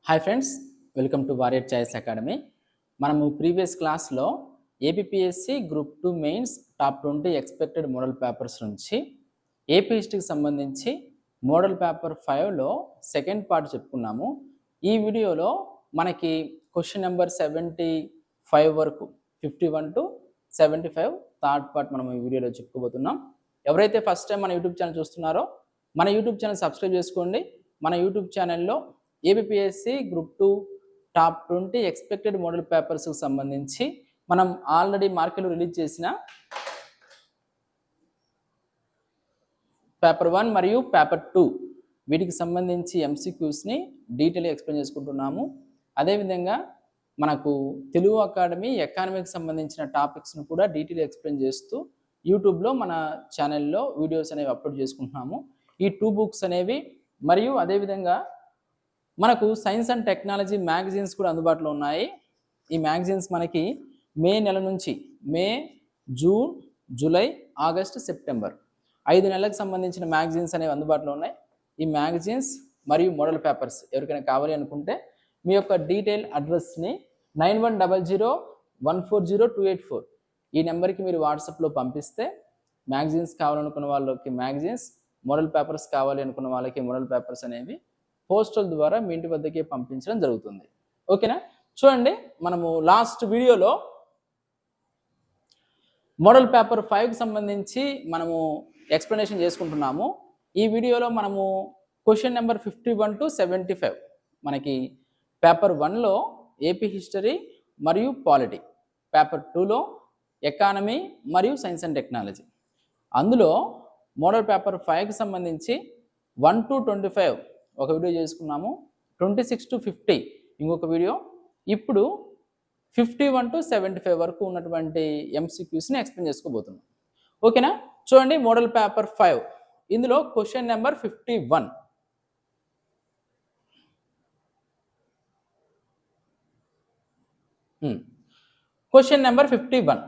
Hi friends, welcome to Warrior Choice Academy. మనము previous క్లాస్లో APSC group 2 mains top 20 expected model papers నుంచి AP హిస్టరీకి సంబంధించి model paper 5లో సెకండ్ పార్ట్ చెప్పుకున్నాము. ఈ వీడియోలో మనకి క్వశ్చన్ నెంబర్ 75 వరకు 51 to 75 థర్డ్ పార్ట్ మనం ఈ వీడియోలో చెప్పుకోబోతున్నాం. ఎవరైతే ఫస్ట్ టైం మన యూట్యూబ్ ఛానల్ చూస్తున్నారో మన యూట్యూబ్ ఛానల్ సబ్స్క్రైబ్ చేసుకోండి. మన యూట్యూబ్ ఛానల్లో APSC group 2 top 20 expected model పేపర్స్కి సంబంధించి మనం ఆల్రెడీ మార్కెట్లో రిలీజ్ చేసిన పేపర్ 1 మరియు పేపర్ 2 వీటికి సంబంధించి ఎంసీక్యూస్ని డీటెయిల్గా ఎక్స్ప్లెయిన్ చేసుకుంటున్నాము. అదేవిధంగా మనకు తెలుగు అకాడమీ ఎకానమీకి సంబంధించిన టాపిక్స్ను కూడా డీటెయిల్గా ఎక్స్ప్లెయిన్ చేస్తూ యూట్యూబ్లో మన ఛానల్లో వీడియోస్ అనేవి అప్లోడ్ చేసుకుంటున్నాము. ఈ 2 బుక్స్ అనేవి మరియు అదేవిధంగా మనకు సైన్స్ అండ్ టెక్నాలజీ మ్యాగజైన్స్ కూడా అందుబాటులో ఉన్నాయి. ఈ మ్యాగజైన్స్ మనకి మే నెల నుంచి మే, జూన్, జూలై, ఆగస్ట్, సెప్టెంబర్ 5 నెలలకు సంబంధించిన మ్యాగజైన్స్ అనేవి అందుబాటులో ఉన్నాయి. ఈ మ్యాగజైన్స్ మరియు మోడల్ పేపర్స్ ఎవరికైనా కావాలి అనుకుంటే మీ యొక్క డీటెయిల్ అడ్రస్ని 9100140284 ఈ నెంబర్కి మీరు వాట్సాప్లో పంపిస్తే మ్యాగజైన్స్ కావాలనుకున్న వాళ్ళకి మ్యాగజైన్స్, మోడల్ పేపర్స్ కావాలి అనుకున్న వాళ్ళకి మోడల్ పేపర్స్ అనేవి పోస్టల్ ద్వారా మీ ఇంటి వద్దకే పంపించడం జరుగుతుంది. ఓకేనా? చూడండి, మనము లాస్ట్ వీడియోలో మోడల్ పేపర్ 5కి సంబంధించి మనము ఎక్స్ప్లెనేషన్ చేసుకుంటున్నాము. ఈ వీడియోలో మనము క్వశ్చన్ నెంబర్ 51 to 75 మనకి పేపర్ 1లో ఏపీ హిస్టరీ మరియు పాలిటీ, పేపర్ 2లో ఎకానమీ మరియు సైన్స్ అండ్ టెక్నాలజీ, అందులో మోడల్ పేపర్ 5కి సంబంధించి 1 to 25 ఒక వీడియో చేసుకున్నాము, 26 to 50 ఇంకొక వీడియో, ఇప్పుడు 51 to 75 వరకు ఉన్నటువంటి ఎంసీక్యూస్ని ఎక్స్ప్లెయిన్ చేసుకోబోతున్నాం. ఓకేనా? చూడండి, మోడల్ పేపర్ 5 ఇందులో క్వశ్చన్ నెంబర్ 51. క్వశ్చన్ నెంబర్ 51,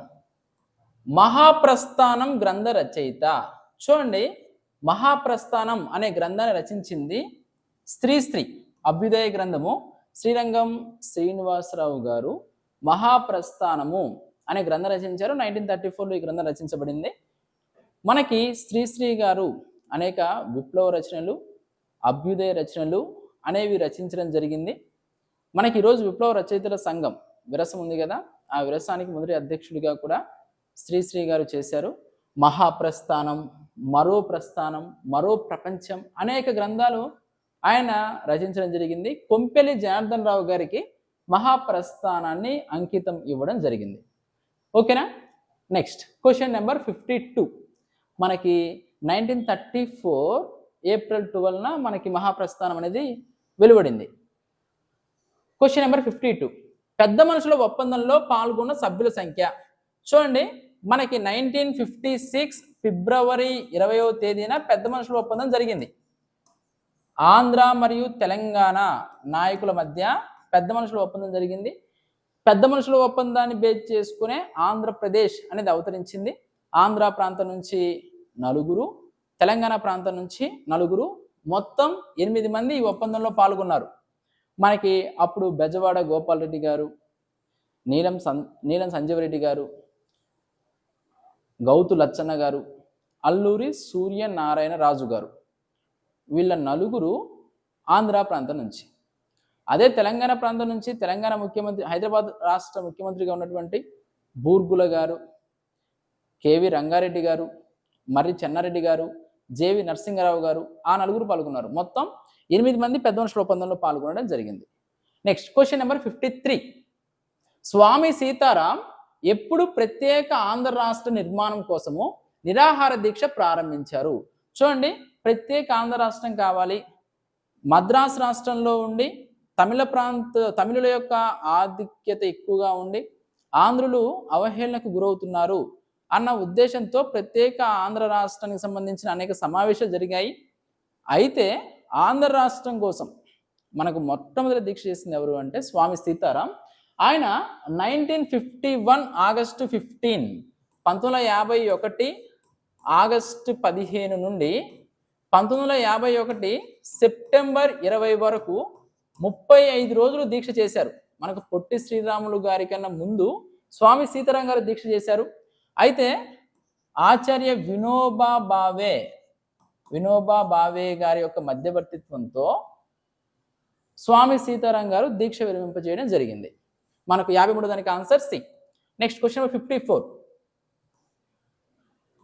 మహాప్రస్థానం గ్రంథ రచయిత. చూడండి, మహాప్రస్థానం అనే గ్రంథాన్ని రచించింది శ్రీశ్రీ అభ్యుదయ గ్రంథము, శ్రీరంగం శ్రీనివాసరావు గారు మహాప్రస్థానము అనే గ్రంథం రచించారు. 1934లో ఈ గ్రంథం రచించబడింది. మనకి శ్రీశ్రీ గారు అనేక విప్లవ రచనలు, అభ్యుదయ రచనలు అనేవి రచించడం జరిగింది. మనకి ఈరోజు విప్లవ రచయితల సంఘం విరసం ఉంది కదా, ఆ విరసానికి మొదటి అధ్యక్షుడిగా కూడా శ్రీశ్రీ గారు చేశారు. మహాప్రస్థానం, మరో ప్రస్థానం, మరో ప్రపంచం అనేక గ్రంథాలు ఆయన రచించడం జరిగింది. కొంపెలి జనార్దన్ రావు గారికి మహాప్రస్థానాన్ని అంకితం ఇవ్వడం జరిగింది. ఓకేనా? నెక్స్ట్ క్వశ్చన్ నెంబర్ 52, మనకి 1934 ఏప్రిల్ 12న మనకి మహాప్రస్థానం అనేది వెలువడింది. క్వశ్చన్ నెంబర్ 52, పెద్ద మనుషుల ఒప్పందంలో పాల్గొన్న సభ్యుల సంఖ్య. చూడండి, మనకి 1956 ఫిబ్రవరి 20వ తేదీన పెద్ద మనుషుల ఒప్పందం జరిగింది. ఆంధ్ర మరియు తెలంగాణ నాయకుల మధ్య పెద్ద మనుషుల ఒప్పందం జరిగింది. పెద్ద మనుషుల ఒప్పందాన్ని బేస్ చేసుకునే ఆంధ్రప్రదేశ్ అనేది అవతరించింది. ఆంధ్ర ప్రాంతం నుంచి 4, తెలంగాణ ప్రాంతం నుంచి 4, మొత్తం 8 మంది ఈ ఒప్పందంలో పాల్గొన్నారు. మనకి అప్పుడు బెజవాడ గోపాల్ రెడ్డి గారు, నీలం సంజీవరెడ్డి గారు, గౌతు లచ్చన్న గారు, అల్లూరి సూర్యనారాయణ రాజు గారు, వీళ్ళ 4 ఆంధ్ర ప్రాంతం నుంచి. అదే తెలంగాణ ప్రాంతం నుంచి తెలంగాణ ముఖ్యమంత్రి, హైదరాబాద్ రాష్ట్ర ముఖ్యమంత్రిగా ఉన్నటువంటి బూర్గుల గారు, కేవి రంగారెడ్డి గారు, మర్రి చెన్నారెడ్డి గారు, జేవి నరసింహారావు గారు, ఆ 4 పాల్గొన్నారు. మొత్తం 8 మంది పెద్ద మనుషుల ఒప్పందంలో పాల్గొనడం జరిగింది. నెక్స్ట్ క్వశ్చన్ నెంబర్ 53, స్వామి సీతారాం ఎప్పుడు ప్రత్యేక ఆంధ్ర రాష్ట్ర నిర్మాణం కోసము నిరాహార దీక్ష ప్రారంభించారు? చూడండి, ప్రత్యేక ఆంధ్ర రాష్ట్రం కావాలి, మద్రాసు రాష్ట్రంలో ఉండి తమిళుల యొక్క ఆధిక్యత ఎక్కువగా ఉండి ఆంధ్రులు అవహేళనకు గురవుతున్నారు అన్న ఉద్దేశంతో ప్రత్యేక ఆంధ్ర రాష్ట్రానికి సంబంధించిన అనేక సమావేశాలు జరిగాయి. అయితే ఆంధ్ర రాష్ట్రం కోసం మనకు మొట్టమొదటి దీక్ష చేసింది ఎవరు అంటే స్వామి సీతారాం. ఆయన 1951 ఆగస్టు 15, 1951 ఆగస్టు 15 నుండి 1951 సెప్టెంబర్ 20 వరకు 35 రోజులు దీక్ష చేశారు. మనకు పొట్టి శ్రీరాములు గారి కన్నా ముందు స్వామి సీతారాం గారు దీక్ష చేశారు. అయితే ఆచార్య వినోబా భావే గారి యొక్క మధ్యవర్తిత్వంతో స్వామి సీతారాం గారు దీక్ష విరమింపజేయడం జరిగింది. మనకు 53 దానికి answer C. Next question number 54.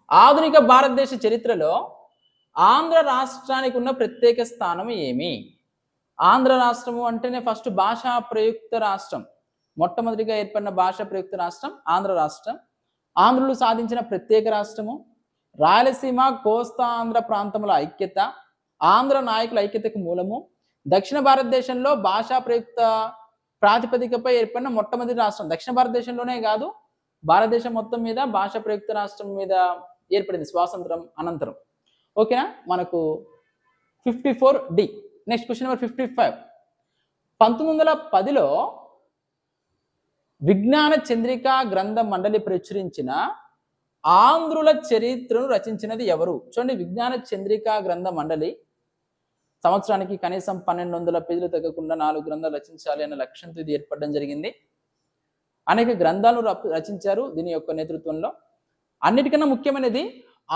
ఆధునిక భారతదేశ చరిత్రలో ఆంధ్ర రాష్ట్రానికి ఉన్న ప్రత్యేక స్థానం ఏమి? ఆంధ్ర రాష్ట్రము అంటేనే ఫస్ట్ భాషా ప్రయుక్త రాష్ట్రం. మొట్టమొదటిగా ఏర్పడిన భాషా ప్రయుక్త రాష్ట్రం ఆంధ్ర రాష్ట్రం. ఆంధ్రులు సాధించిన ప్రత్యేక రాష్ట్రము. రాయలసీమ కోస్తా ఆంధ్ర ప్రాంతముల ఐక్యత ఆంధ్ర నాయకుల ఐక్యతకు మూలము. దక్షిణ భారతదేశంలో భాషా ప్రయుక్త ప్రాతిపదికపై ఏర్పడిన మొట్టమొదటి రాష్ట్రం. దక్షిణ భారతదేశంలోనే కాదు, భారతదేశం మొత్తం మీద భాషా ప్రయుక్త రాష్ట్రం మీద ఏర్పడింది స్వాతంత్రం అనంతరం. ఓకేనా? మనకు 54D. Next question number 55. 1910లో విజ్ఞాన చంద్రిక గ్రంథ మండలి ప్రచురించిన ఆంధ్రుల చరిత్రను రచించినది ఎవరు? చూడండి, విజ్ఞాన చంద్రిక గ్రంథ మండలి సంవత్సరానికి కనీసం 1200 పేజీలు తగ్గకుండా 4 గ్రంథాలు రచించాలి అనే లక్ష్యంతో ఇది ఏర్పడడం జరిగింది. అనేక గ్రంథాలను రచించారు దీని యొక్క నేతృత్వంలో. అన్నిటికన్నా ముఖ్యమైనది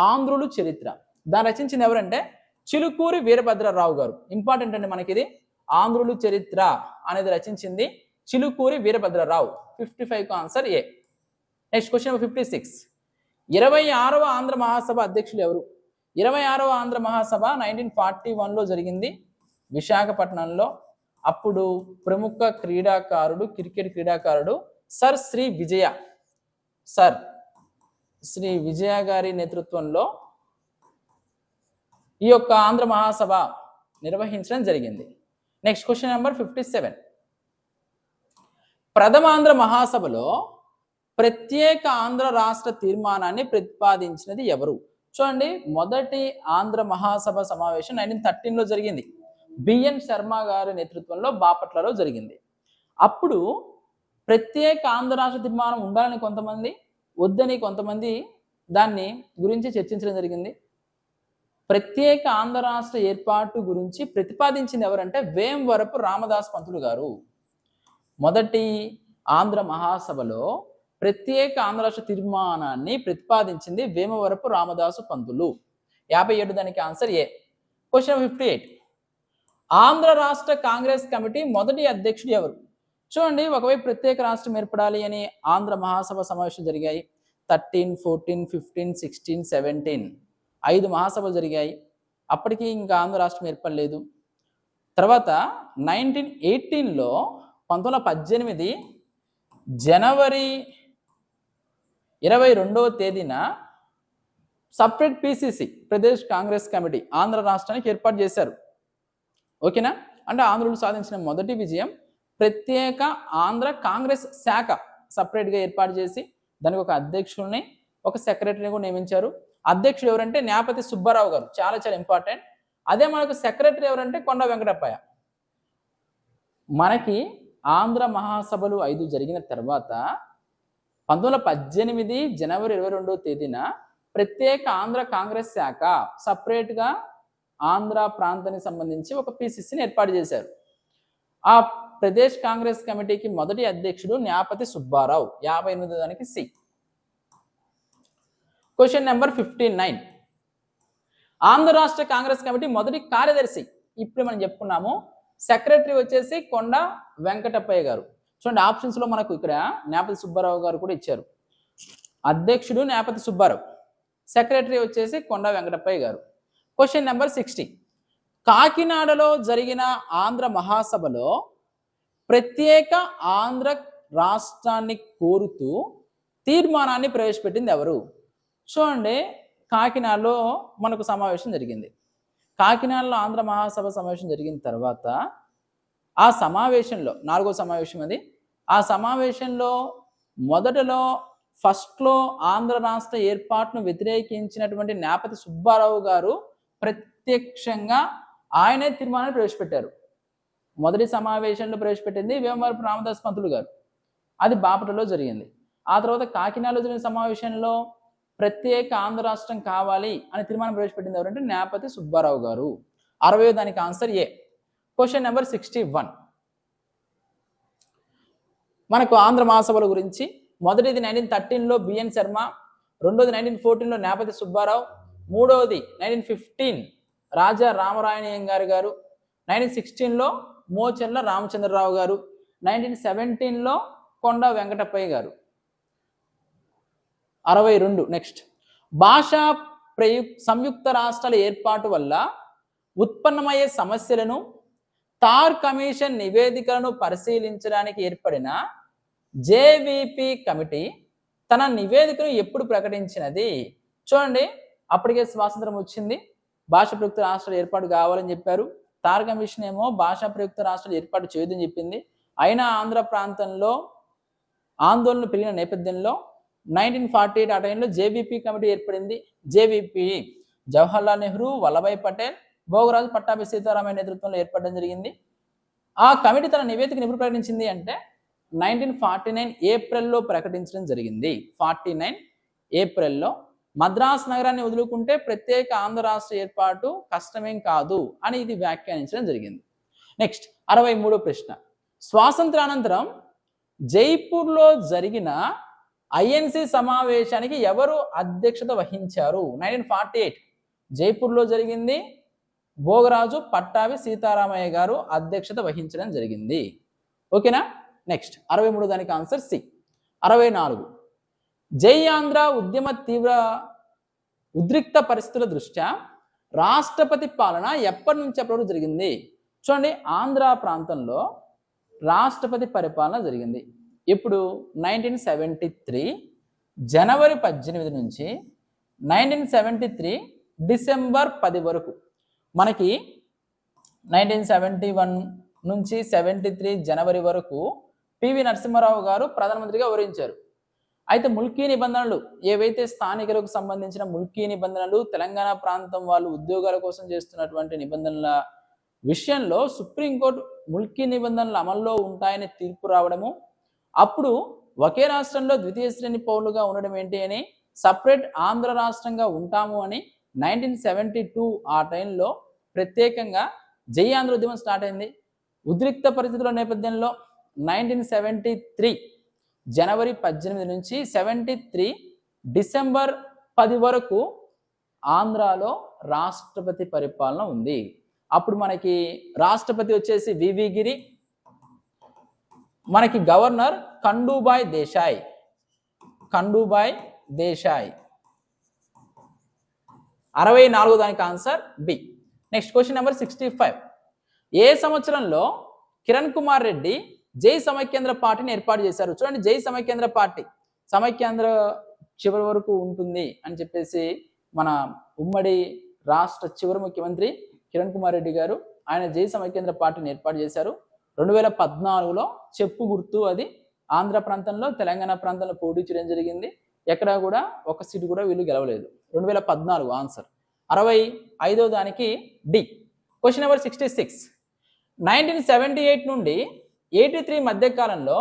ఆంధ్రుల చరిత్ర. దాన్ని రచించిన ఎవరంటే చిలుకూరి వీరభద్రరావు గారు. ఇంపార్టెంట్ అండి మనకి ఇది. ఆంధ్రుల చరిత్ర అనేది రచించింది Chilukuri Veerabhadrarao. 55 answer A. Next question number 56. 26వ ఆంధ్ర మహాసభ అధ్యక్షులు ఎవరు? 26వ ఆంధ్ర మహాసభ 1941లో జరిగింది విశాఖపట్నంలో. అప్పుడు ప్రముఖ క్రీడాకారుడు, క్రికెట్ క్రీడాకారుడు సర్ శ్రీ విజయ గారి నేతృత్వంలో ఈ యొక్క ఆంధ్ర మహాసభ నిర్వహించడం జరిగింది. Next question number 57. ప్రథమ ఆంధ్ర మహాసభలో ప్రత్యేక ఆంధ్ర రాష్ట్ర తీర్మానాన్ని ప్రతిపాదించినది ఎవరు? చూడండి, మొదటి ఆంధ్ర మహాసభ సమావేశం 1913లో జరిగింది. బిఎన్ శర్మ గారి నేతృత్వంలో బాపట్లలో జరిగింది. అప్పుడు ప్రత్యేక ఆంధ్ర రాష్ట్ర తీర్మానం ఉండాలని కొంతమంది, వద్దని కొంతమంది దాన్ని గురించి చర్చించడం జరిగింది. ప్రత్యేక ఆంధ్ర రాష్ట్ర ఏర్పాటు గురించి ప్రతిపాదించింది ఎవరంటే వేంవరపు రామదాస్ పంతులు గారు. మొదటి ఆంధ్ర మహాసభలో ప్రత్యేక ఆంధ్ర రాష్ట్ర తీర్మానాన్ని ప్రతిపాదించింది వేమవరపు రామదాసు పంతులు. 57 దానికి ఆన్సర్ ఏ. క్వశ్చన్ 58. ఆంధ్ర రాష్ట్ర కాంగ్రెస్ కమిటీ మొదటి అధ్యక్షుడు ఎవరు? చూడండి, ఒకవైపు ప్రత్యేక రాష్ట్రం ఏర్పడాలి అని ఆంధ్ర మహాసభ సమావేశాలు జరిగాయి. 13, 14, 15, 16, 17 5 మహాసభలు జరిగాయి. అప్పటికి ఇంకా ఆంధ్ర రాష్ట్రం ఏర్పడలేదు. తర్వాత 1918లో 1918 జనవరి 22వ తేదీన separate PCC Pradesh Congress committee Andhra రాష్ట్రానికి ఏర్పాటు చేశారు. ఓకేనా? అంటే ఆంధ్రులు సాధించిన మొదటి విజయం. ప్రత్యేక ఆంధ్ర కాంగ్రెస్ శాఖ సపరేట్గా ఏర్పాటు చేసి దానికి ఒక అధ్యక్షుల్ని, ఒక సెక్రటరీని కూడా నియమించారు. అధ్యక్షుడు ఎవరంటే న్యాపతి సుబ్బారావు గారు. చాలా చాలా ఇంపార్టెంట్. అదే మనకు సెక్రటరీ ఎవరంటే కొండ వెంకటప్పయ్య. మనకి ఆంధ్ర మహాసభలు 5 జరిగిన తర్వాత 1918 జనవరి 22వ తేదీన ప్రత్యేక ఆంధ్ర కాంగ్రెస్ శాఖ సపరేట్గా ఆంధ్ర ప్రాంతానికి సంబంధించి ఒక పిసిసిని ఏర్పాటు చేశారు. ఆ ప్రదేశ్ కాంగ్రెస్ కమిటీకి మొదటి అధ్యక్షుడు న్యాపతి సుబ్బారావు. 58 దానికి సి. Question number 59. ఆంధ్ర రాష్ట్ర కాంగ్రెస్ కమిటీ మొదటి కార్యదర్శి ఇప్పుడు మనం చెప్పుకున్నాము. సెక్రటరీ వచ్చేసి కొండ వెంకటప్పయ్య గారు. చూడండి, ఆప్షన్స్ లో మనకు ఇక్కడ న్యాపతి సుబ్బారావు గారు కూడా ఇచ్చారు. అధ్యక్షుడు న్యాపతి సుబ్బారావు, సెక్రటరీ వచ్చేసి కొండ వెంకటప్పయ్య గారు. Question number 60. కాకినాడలో జరిగిన ఆంధ్ర మహాసభలో ప్రత్యేక ఆంధ్ర రాష్ట్రాన్ని కోరుతూ తీర్మానాన్ని ప్రవేశపెట్టింది ఎవరు? చూడండి, కాకినాడలో మనకు సమావేశం జరిగింది. కాకినాడలో ఆంధ్ర మహాసభ సమావేశం జరిగిన తర్వాత ఆ సమావేశంలో 4వ సమావేశం అది. ఆ సమావేశంలో ఫస్ట్లో ఆంధ్ర రాష్ట్ర ఏర్పాటును వ్యతిరేకించినటువంటి న్యాపతి సుబ్బారావు గారు ప్రత్యక్షంగా ఆయనే తీర్మానాన్ని ప్రవేశపెట్టారు. మొదటి సమావేశంలో ప్రవేశపెట్టింది వేమవరపు రామదాస్ పంతులు గారు. అది బాపట్లలో జరిగింది. ఆ తర్వాత కాకినాడలో జరిగిన సమావేశంలో ప్రత్యేక ఆంధ్ర రాష్ట్రం కావాలి అని తీర్మానం ప్రవేశపెట్టింది ఎవరంటే న్యాపతి సుబ్బారావు గారు. 60వ దానికి ఆన్సర్ ఏ. Question number 61. మనకు ఆంధ్ర మహాసభల గురించి మొదటిది 1913లో బిఎన్ శర్మ, రెండోది 1914లో నేపథ్య సుబ్బారావు, మూడవది 1915 రాజా రామరాయణయ్య గారు, 1916లో మోచెర్ల రామచంద్రరావు గారు, 1917లో కొండ వెంకటప్పయ్య గారు. 62 నెక్స్ట్ భాషా సంయుక్త రాష్ట్రాల ఏర్పాటు వల్ల ఉత్పన్నమయ్యే సమస్యలను తార్ కమిషన్ నివేదికలను పరిశీలించడానికి ఏర్పడిన జేవిపి కమిటీ తన నివేదికను ఎప్పుడు ప్రకటించినది? చూడండి, అప్పటికే స్వాతంత్రం వచ్చింది, భాషా ప్రయుక్త రాష్ట్రాలు ఏర్పాటు కావాలని చెప్పారు. తార్ కమిషన్ ఏమో భాషా ప్రయుక్త రాష్ట్రాలు ఏర్పాటు చేయదని చెప్పింది. అయినా ఆంధ్ర ప్రాంతంలో ఆందోళన పెరిగిన నేపథ్యంలో 1948 ఆ టైంలో జేవిపి కమిటీ ఏర్పడింది. జేవిపి జవహర్లాల్ నెహ్రూ, వల్లభాయ్ పటేల్, భోగరాజు పట్టాభి సీతారామయ్య నేతృత్వంలో ఏర్పడడం జరిగింది. ఆ కమిటీ తన నివేదికను ఎప్పుడు ప్రకటించింది అంటే 1949 ఏప్రిల్లో ప్రకటించడం జరిగింది. 49 ఏప్రిల్లో మద్రాసు నగరాన్ని వదులుకుంటే ప్రత్యేక ఆంధ్ర రాష్ట్ర ఏర్పాటు కష్టమేం కాదు అని ఇది వ్యాఖ్యానించడం జరిగింది. నెక్స్ట్ 63వ ప్రశ్న, స్వాతంత్రానంతరం జైపూర్లో జరిగిన ఐఎన్సి సమావేశానికి ఎవరు అధ్యక్షత వహించారు? 1948 జైపూర్లో జరిగింది, భోగరాజు పట్టాభి సీతారామయ్య గారు అధ్యక్షత వహించడం జరిగింది. ఓకేనా? నెక్స్ట్ 63 దానికి ఆన్సర్ సి. 64 జై ఆంధ్ర ఉద్యమ ఉద్రిక్త పరిస్థితుల దృష్ట్యా రాష్ట్రపతి పాలన ఎప్పటి నుంచి ఎప్పటి జరిగింది? చూడండి, ఆంధ్ర ప్రాంతంలో రాష్ట్రపతి పరిపాలన జరిగింది. ఇప్పుడు 1973 జనవరి 18 నుంచి 1973 డిసెంబర్ 10 వరకు. మనకి 1971 నుంచి 73 జనవరి వరకు పివి నరసింహారావు గారు ప్రధానమంత్రిగా వివరించారు. అయితే ముల్కీ నిబంధనలు ఏవైతే స్థానికులకు సంబంధించిన ముల్కీ నిబంధనలు, తెలంగాణ ప్రాంతం వాళ్ళు ఉద్యోగాల కోసం చేస్తున్నటువంటి నిబంధనల విషయంలో సుప్రీంకోర్టు ముల్కీ నిబంధనలు అమల్లో ఉంటాయని తీర్పు రావడము, అప్పుడు ఒకే రాష్ట్రంలో ద్వితీయ శ్రేణి పౌరులుగా ఉండడం ఏంటి అని సపరేట్ ఆంధ్ర రాష్ట్రంగా ఉంటాము అని 1972 ఆ టైంలో ప్రత్యేకంగా జై ఆంధ్ర ఉద్యమం స్టార్ట్ అయింది. ఉద్రిక్త పరిస్థితుల నేపథ్యంలో 1973 జనవరి 18 నుంచి 73 డిసెంబర్ 10 వరకు ఆంధ్రాలో రాష్ట్రపతి పరిపాలన ఉంది. అప్పుడు మనకి రాష్ట్రపతి వచ్చేసి వివి గిరి, మనకి గవర్నర్ కండూబాయ్ దేశాయ్. 64 దానికి answer B. Next question number 65. ఏ సంవత్సరంలో కిరణ్ కుమార్ రెడ్డి జై సమైక్యాంధ్ర పార్టీని ఏర్పాటు చేశారు? చూడండి, జై సమైక్యాంధ్ర పార్టీ సమైక్యాంధ్ర చివరి వరకు ఉంటుంది అని చెప్పేసి మన ఉమ్మడి రాష్ట్ర చివరి ముఖ్యమంత్రి కిరణ్ కుమార్ రెడ్డి గారు ఆయన జై సమైక్యాంధ్ర పార్టీని ఏర్పాటు చేశారు. 2014లో చెప్పు గుర్తు అది ఆంధ్ర ప్రాంతంలో తెలంగాణ ప్రాంతంలో పోటీ చేయడం జరిగింది. ఎక్కడా కూడా ఒక సీటు కూడా వీళ్ళు గెలవలేదు. 2014 ఆన్సర్. 65వ దానికి డి. Question number 66. 1978 నుండి 83 మధ్య కాలంలో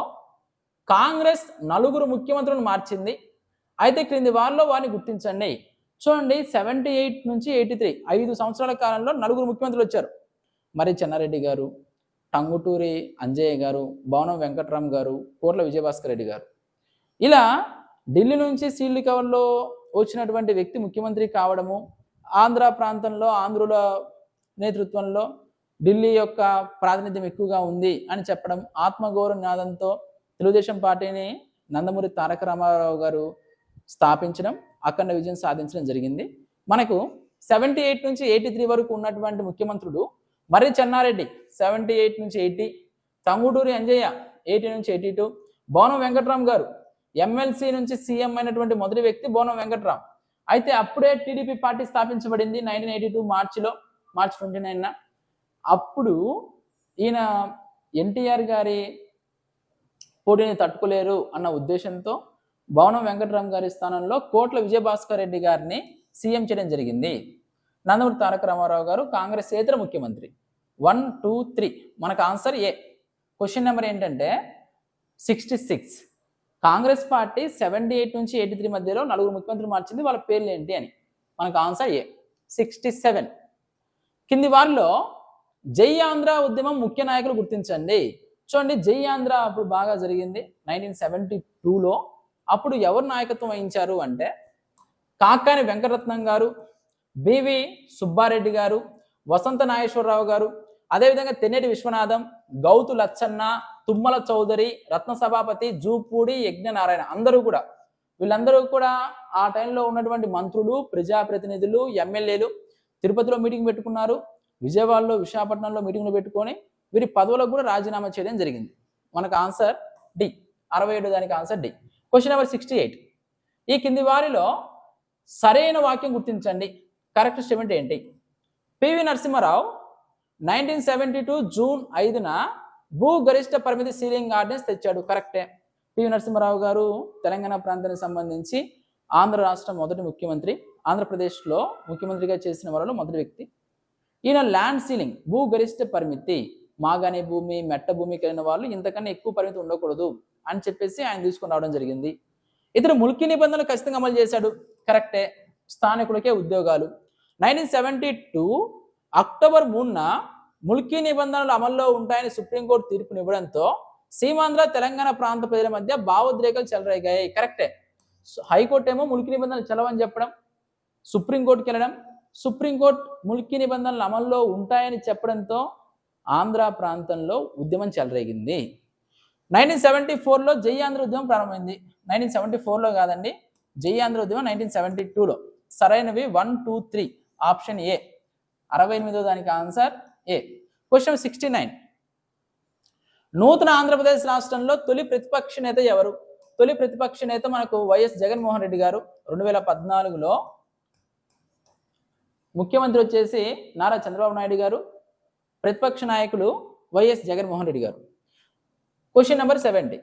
కాంగ్రెస్ 4 ముఖ్యమంత్రులను మార్చింది. అయితే క్రింది వారిలో వారిని గుర్తించండి. చూడండి, 78 నుంచి 83 5 సంవత్సరాల కాలంలో 4 ముఖ్యమంత్రులు వచ్చారు. మరి చెన్నారెడ్డి గారు, టంగుటూరి అంజయ్య గారు, భవనం వెంకట్రామ్ గారు, కోట్ల విజయభాస్కర్ రెడ్డి గారు. ఇలా ఢిల్లీ నుంచి సీల్డ్ కవర్లో వచ్చినటువంటి వ్యక్తి ముఖ్యమంత్రి కావడము, ఆంధ్ర ప్రాంతంలో ఆంధ్రుల నేతృత్వంలో ఢిల్లీ యొక్క ప్రాతినిధ్యం ఎక్కువగా ఉంది అని చెప్పడం, ఆత్మగౌరవ నినాదంతో తెలుగుదేశం పార్టీని నందమూరి తారక రామారావు గారు స్థాపించడం, అఖండ విజయం సాధించడం జరిగింది. మనకు 78 నుంచి 83 వరకు ఉన్నటువంటి ముఖ్యమంత్రులు మరి చెన్నారెడ్డి 78 నుంచి 80, టంగుటూరి అంజయ్య 80 నుంచి 82, భవనం వెంకట్రామ్ గారు ఎమ్మెల్సీ నుంచి సీఎం అయినటువంటి మొదటి వ్యక్తి భవనం వెంకట్రామ్. అయితే అప్పుడే టీడీపీ పార్టీ స్థాపించబడింది 1982 మార్చి 29న. అప్పుడు ఈయన ఎన్టీఆర్ గారి పోటీని తట్టుకోలేరు అన్న ఉద్దేశంతో భవనం వెంకట్రామ్ గారి స్థానంలో కోట్ల విజయభాస్కర్ రెడ్డి గారిని సీఎం చేయడం జరిగింది. నందమూరి తారక రామారావు గారు కాంగ్రెసేతర ముఖ్యమంత్రి. 1, 2, 3 మనకు ఆన్సర్ ఏ. క్వశ్చన్ నెంబర్ ఏంటంటే 66. కాంగ్రెస్ పార్టీ 78 నుంచి 83 మధ్యలో 4 ముఖ్యమంత్రులు మార్చింది, వాళ్ళ పేర్లు ఏంటి అని. మనకు ఆన్సర్ ఏ. 67. కింది వారిలో జై ఆంధ్ర ఉద్యమం ముఖ్య నాయకులు గుర్తించండి. చూడండి జై ఆంధ్ర అప్పుడు బాగా జరిగింది 1972లో. అప్పుడు ఎవరు నాయకత్వం వహించారు అంటే కాకాని వెంకటరత్నం గారు, బివి సుబ్బారెడ్డి గారు, వసంత నాగేశ్వరరావు గారు, అదేవిధంగా తెన్నేటి విశ్వనాథం, గౌతు లచ్చన్న, తుమ్మల చౌదరి, రత్న సభాపతి, జూపూడి యజ్ఞనారాయణ వీళ్ళందరూ కూడా ఆ టైంలో ఉన్నటువంటి మంత్రులు, ప్రజాప్రతినిధులు, ఎమ్మెల్యేలు తిరుపతిలో మీటింగ్ పెట్టుకున్నారు, విజయవాడలో, విశాఖపట్నంలో మీటింగ్లు పెట్టుకొని వీరి పదవులకు కూడా రాజీనామా చేయడం జరిగింది. మనకు ఆన్సర్ డి, 67 దానికి ఆన్సర్ డి. Question number 68. ఈ కింది వారిలో సరైన వాక్యం గుర్తించండి. కరెక్ట్ స్టేట్మెంట్ ఏంటి? పివి నరసింహారావు 1972 జూన్ 5న భూ గరిష్ట పరిమితి సీలింగ్ ఆర్డినెన్స్ తెచ్చాడు. కరెక్టే. పివి నరసింహారావు గారు తెలంగాణ ప్రాంతానికి సంబంధించి ఆంధ్ర రాష్ట్ర మొదటి ముఖ్యమంత్రి, ఆంధ్రప్రదేశ్లో ముఖ్యమంత్రిగా చేసిన వారిలో మొదటి వ్యక్తి. ఈయన ల్యాండ్ సీలింగ్, భూ గరిష్ట పరిమితి, మాగాణి భూమి, మెట్ట భూమి కలిగిన వాళ్ళు ఇంతకన్నా ఎక్కువ పరిమితి ఉండకూడదు అని చెప్పేసి ఆయన తీసుకుని రావడం జరిగింది. ఇతను ముల్కీ నిబంధనలు ఖచ్చితంగా అమలు చేశాడు. కరెక్టే. స్థానికులకే ఉద్యోగాలు. 1972 అక్టోబర్ 3న ముల్కీ నిబంధనలు అమల్లో ఉంటాయని సుప్రీంకోర్టు తీర్పునివ్వడంతో సీమాంధ్ర తెలంగాణ ప్రాంత ప్రజల మధ్య భావోద్రేకాలు చెలరేగాయి. కరెక్టే. హైకోర్టు ఏమో ముల్కీ నిబంధనలు చెలవని చెప్పడం, సుప్రీంకోర్టుకి వెళ్ళడం, సుప్రీంకోర్టు ముల్కీ నిబంధనలు అమల్లో ఉంటాయని చెప్పడంతో ఆంధ్ర ప్రాంతంలో ఉద్యమం చెలరేగింది. 1974లో జై ఆంధ్ర ఉద్యమం ప్రారంభమైంది. 1974లో కాదండి, జై ఆంధ్ర ఉద్యమం 1972లో. సరైనవి 1, 2, 3 ఆప్షన్ ఏ. 68వ దానికి ఆన్సర్ ఏ. క్వశ్చన్ 69. నూతన ఆంధ్రప్రదేశ్ రాష్ట్రంలో తొలి ప్రతిపక్ష నేత ఎవరు? తొలి ప్రతిపక్ష నేత మనకు వైఎస్ జగన్మోహన్ రెడ్డి గారు. 2014లో ముఖ్యమంత్రి వచ్చేసి నారా చంద్రబాబు నాయుడు గారు, ప్రతిపక్ష నాయకులు వైఎస్ జగన్మోహన్ రెడ్డి గారు. Question number 70.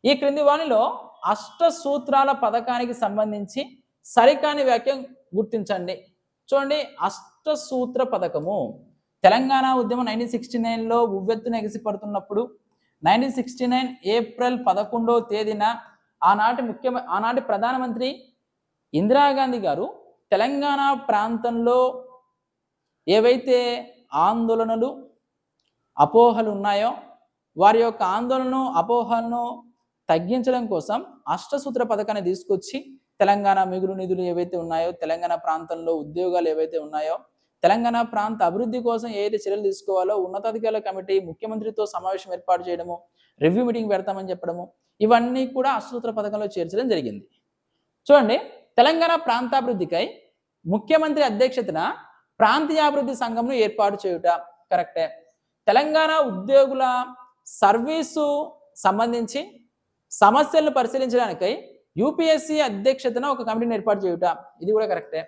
ఈ క్రింది వాణిలో అష్ట సూత్రాల పథకానికి సంబంధించి సరికాని వాక్యం గుర్తించండి. చూడండి, అష్ట సూత్ర పథకము తెలంగాణ ఉద్యమం 1969లో ఉవ్వెత్తున ఎగిసిపడుతున్నప్పుడు 1969 ఏప్రిల్ 11వ తేదీన ఆనాటి ప్రధానమంత్రి ఇందిరాగాంధీ గారు తెలంగాణ ప్రాంతంలో ఏవైతే ఆందోళనలు, అపోహలు ఉన్నాయో వారి యొక్క ఆందోళనను, అపోహలను తగ్గించడం కోసం అష్టసూత్ర పథకాన్ని తీసుకొచ్చి తెలంగాణ మిగులు నిధులు ఏవైతే ఉన్నాయో, తెలంగాణ ప్రాంతంలో ఉద్యోగాలు ఏవైతే ఉన్నాయో, తెలంగాణ ప్రాంత అభివృద్ధి కోసం ఏదైతే చర్యలు తీసుకోవాలో ఉన్నతాధికారుల కమిటీ ముఖ్యమంత్రితో సమావేశం ఏర్పాటు చేయడము, రివ్యూ మీటింగ్ పెడతామని చెప్పడము, ఇవన్నీ కూడా అష్టసూత్ర పథకంలో చేర్చడం జరిగింది. చూడండి, తెలంగాణ ప్రాంతాభివృద్ధికై ముఖ్యమంత్రి అధ్యక్షతన ప్రాంతీయాభివృద్ధి సంఘంను ఏర్పాటు చేయుట. కరెక్టే. తెలంగాణ ఉద్యోగుల సర్వీసు సంబంధించి సమస్యలను పరిశీలించడానికై యూపీఎస్సీ అధ్యక్షతన ఒక కమిటీని ఏర్పాటు చేయుట. ఇది కూడా కరెక్టే.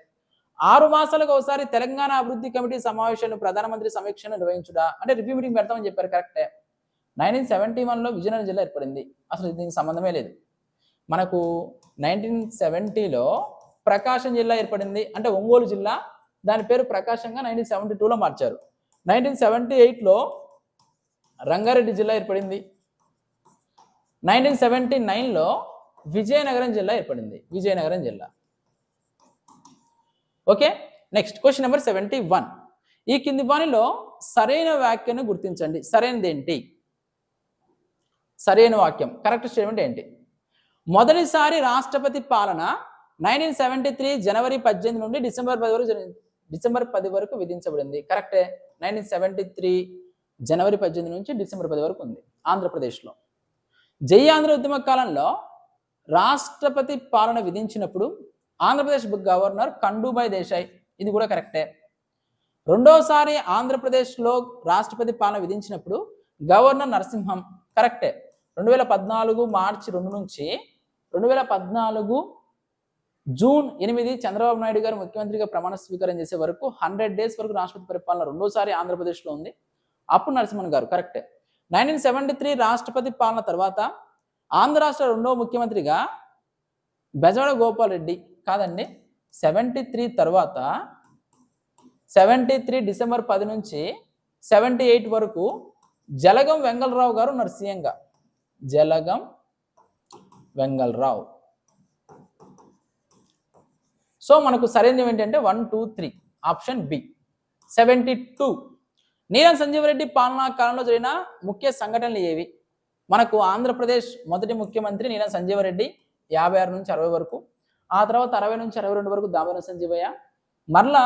6 మాసాలకు ఒకసారి తెలంగాణ అభివృద్ధి కమిటీ సమావేశాలను ప్రధానమంత్రి సమీక్షను నిర్వహించుట, అంటే రివ్యూ మీటింగ్ పెడతామని చెప్పారు. కరెక్టే. 1971లో విజయనగరం జిల్లా ఏర్పడింది. అసలు దీనికి సంబంధమే లేదు. మనకు 1970లో ప్రకాశం జిల్లా ఏర్పడింది, అంటే ఒంగోలు జిల్లా, దాని పేరు ప్రకాశంగా 1972లో మార్చారు. 1978లో రంగారెడ్డి జిల్లా ఏర్పడింది. 1979లో విజయనగరం జిల్లా ఏర్పడింది. విజయనగరం జిల్లా. ఓకే. Next question number 71. ఈ కింది వానిలో సరైన వాక్యాన్ని గుర్తించండి. సరైనది ఏంటి? సరైన వాక్యం, కరెక్ట్ స్టేట్మెంట్ ఏంటి? మొదటిసారి రాష్ట్రపతి పాలన 1973 జనవరి 18 నుండి డిసెంబర్ 10 వరకు విధించబడింది. కరెక్టే. 1973 జనవరి 18 నుంచి డిసెంబర్ 10 వరకు ఉంది ఆంధ్రప్రదేశ్లో. జై ఆంధ్ర ఉద్యమ కాలంలో రాష్ట్రపతి పాలన విధించినప్పుడు ఆంధ్రప్రదేశ్ గవర్నర్ కండూబాయ్ దేశాయ్. ఇది కూడా కరెక్టే. రెండోసారి ఆంధ్రప్రదేశ్లో రాష్ట్రపతి పాలన విధించినప్పుడు గవర్నర్ నరసింహం. కరెక్టే. 2014 మార్చి 2 నుంచి 2014 జూన్ 8 చంద్రబాబు నాయుడు గారు ముఖ్యమంత్రిగా ప్రమాణ స్వీకారం చేసే వరకు 100 డేస్ వరకు రాష్ట్రపతి పరిపాలన రెండోసారి ఆంధ్రప్రదేశ్లో ఉంది. అప్పుడు నరసింహన్ గారు. కరెక్టే. 1973 రాష్ట్రపతి పాలన తర్వాత ఆంధ్ర రాష్ట్ర రెండవ ముఖ్యమంత్రిగా బెజవాడ గోపాల్ రెడ్డి. కాదండి, 73 తర్వాత 73 డిసెంబర్ 10 నుంచి 78 వరకు జలగం వెంగళరావు గారు ఉన్నారు సీఎంగా. జలగం వెంగళరావు. సో మనకు సరైనది ఏంటంటే 1, 2, 3 ఆప్షన్ బి. 72 నీలం సంజీవరెడ్డి పాలనా కాలంలో జరిగిన ముఖ్య సంఘటనలు ఏవి? మనకు ఆంధ్రప్రదేశ్ మొదటి ముఖ్యమంత్రి నీలం సంజీవరెడ్డి 56 నుంచి 60 వరకు, ఆ తర్వాత 60 నుంచి 62 వరకు దామోదర సంజీవయ్య, మరలా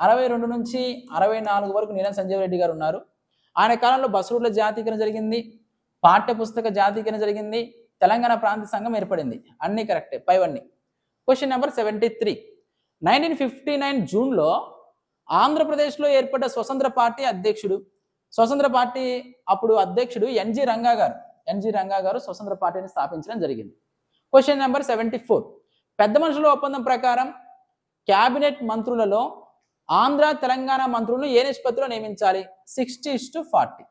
62 నుంచి 64 వరకు నీలం సంజీవరెడ్డి గారు ఉన్నారు. ఆయన కాలంలో బస్ రూట్ల జాతీకరణ జరిగింది, పాఠ్య పుస్తక జాతీకరణ జరిగింది, తెలంగాణ ప్రాంత సంఘం ఏర్పడింది. అన్నీ కరెక్టే పైవన్నీ. Question number 73. 1959 జూన్లో ఆంధ్రప్రదేశ్లో ఏర్పడ్డ స్వతంత్ర పార్టీ అధ్యక్షుడు. స్వతంత్ర పార్టీ అప్పుడు అధ్యక్షుడు ఎన్జి రంగా గారు. ఎన్జి రంగా గారు స్వతంత్ర పార్టీని స్థాపించడం జరిగింది. Question number 74. పెద్ద మనుషుల ఒప్పందం ప్రకారం క్యాబినెట్ మంత్రులలో ఆంధ్ర తెలంగాణ మంత్రులను ఏ నిష్పత్తిలో నియమించాలి? 60:40.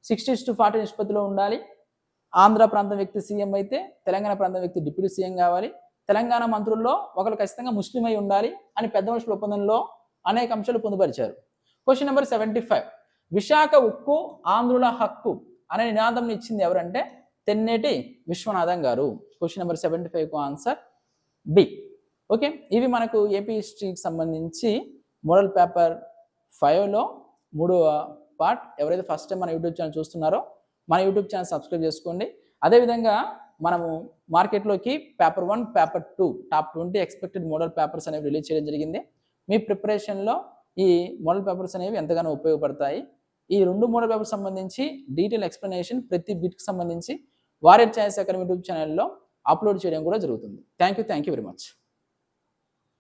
60:40 నిష్పత్తిలో ఉండాలి. ఆంధ్ర ప్రాంతం వ్యక్తి సీఎం అయితే తెలంగాణ ప్రాంతం వ్యక్తి డిప్యూటీ సీఎం కావాలి. తెలంగాణ మంత్రుల్లో ఒకరు ఖచ్చితంగా ముస్లిం అయి ఉండాలి అని పెద్ద మనుషుల ఒప్పందంలో అనేక అంశాలు పొందుపరిచారు. Question number 75. విశాఖ ఉక్కు ఆంధ్రుల హక్కు అనే నినాదం ఇచ్చింది ఎవరంటే తెన్నేటి విశ్వనాథం గారు. క్వశ్చన్ నెంబర్ 75కు ఆన్సర్ బి. ఓకే, ఇవి మనకు ఏపీ హిస్టరీకి సంబంధించి మోడల్ పేపర్ 5లో 3వ పార్ట్. ఎవరైతే ఫస్ట్ టైం మన యూట్యూబ్ ఛానల్ చూస్తున్నారో మన యూట్యూబ్ ఛానల్ సబ్స్క్రైబ్ చేసుకోండి. అదేవిధంగా మనము మార్కెట్లోకి paper 1, paper 2 top 20 expected model papers అనేవి రిలీజ్ చేయడం జరిగింది. మీ ప్రిపరేషన్లో ఈ మోడల్ పేపర్స్ అనేవి ఎంతగానో ఉపయోగపడతాయి. ఈ 2 మోడల్ పేపర్స్ సంబంధించి డీటెయిల్ ఎక్స్ప్లెనేషన్ ప్రతి బిట్కి సంబంధించి వారియర్ ఛాయిస్ అకాడమీ యూట్యూబ్ ఛానల్లో అప్లోడ్ చేయడం కూడా జరుగుతుంది. Thank you very much.